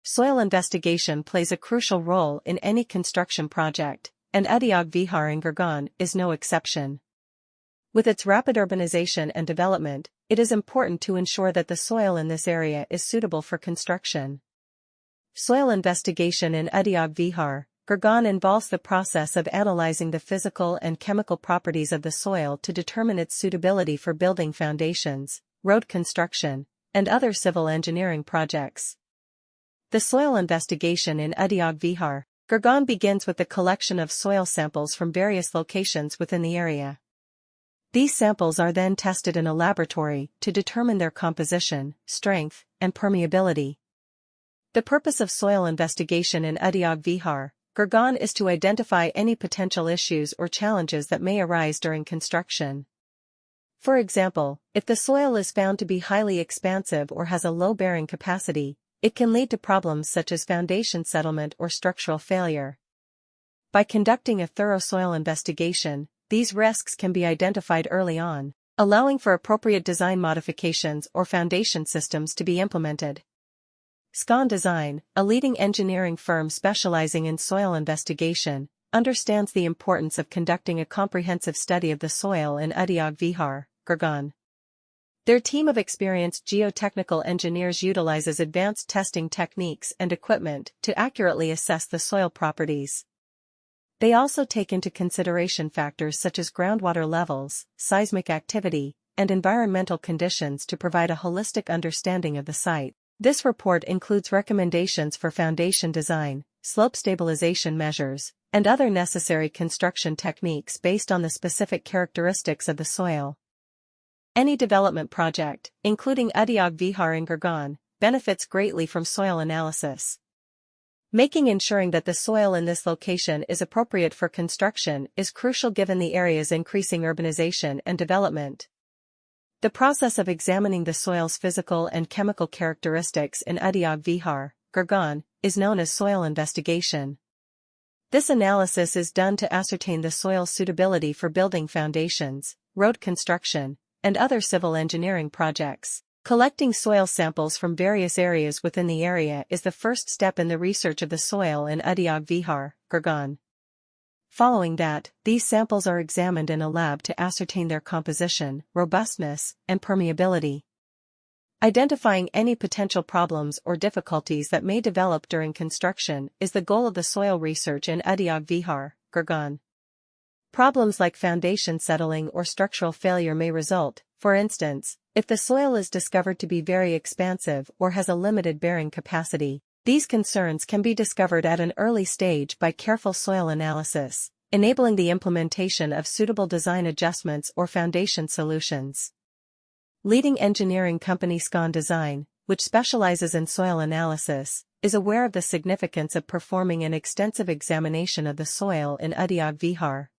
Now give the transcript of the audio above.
Soil investigation plays a crucial role in any construction project, and Udyog Vihar in Gurgaon is no exception. With its rapid urbanization and development, it is important to ensure that the soil in this area is suitable for construction. Soil investigation in Udyog Vihar, Gurgaon involves the process of analyzing the physical and chemical properties of the soil to determine its suitability for building foundations, road construction, and other civil engineering projects. The soil investigation in Udyog Vihar, Gurgaon begins with the collection of soil samples from various locations within the area. These samples are then tested in a laboratory to determine their composition, strength, and permeability. The purpose of soil investigation in Udyog Vihar, Gurgaon is to identify any potential issues or challenges that may arise during construction. For example, if the soil is found to be highly expansive or has a low bearing capacity, it can lead to problems such as foundation settlement or structural failure. By conducting a thorough soil investigation, these risks can be identified early on, allowing for appropriate design modifications or foundation systems to be implemented. SCON Design, a leading engineering firm specializing in soil investigation, understands the importance of conducting a comprehensive study of the soil in Udyog Vihar, Gurgaon. Their team of experienced geotechnical engineers utilizes advanced testing techniques and equipment to accurately assess the soil properties. They also take into consideration factors such as groundwater levels, seismic activity, and environmental conditions to provide a holistic understanding of the site. This report includes recommendations for foundation design, slope stabilization measures, and other necessary construction techniques based on the specific characteristics of the soil. Any development project, including Udyog Vihar in Gurgaon, benefits greatly from soil analysis. Making ensuring that the soil in this location is appropriate for construction is crucial given the area's increasing urbanization and development. The process of examining the soil's physical and chemical characteristics in Udyog Vihar, Gurgaon, is known as soil investigation. This analysis is done to ascertain the soil's suitability for building foundations, road construction, and other civil engineering projects. Collecting soil samples from various areas within the area is the first step in the research of the soil in Udyog Vihar, Gurgaon. Following that, these samples are examined in a lab to ascertain their composition, robustness, and permeability. Identifying any potential problems or difficulties that may develop during construction is the goal of the soil research in Udyog Vihar, Gurgaon. Problems like foundation settling or structural failure may result, for instance, if the soil is discovered to be very expansive or has a limited bearing capacity. These concerns can be discovered at an early stage by careful soil analysis, enabling the implementation of suitable design adjustments or foundation solutions. Leading engineering company SCON Design, which specializes in soil analysis, is aware of the significance of performing an extensive examination of the soil in Udyog Vihar.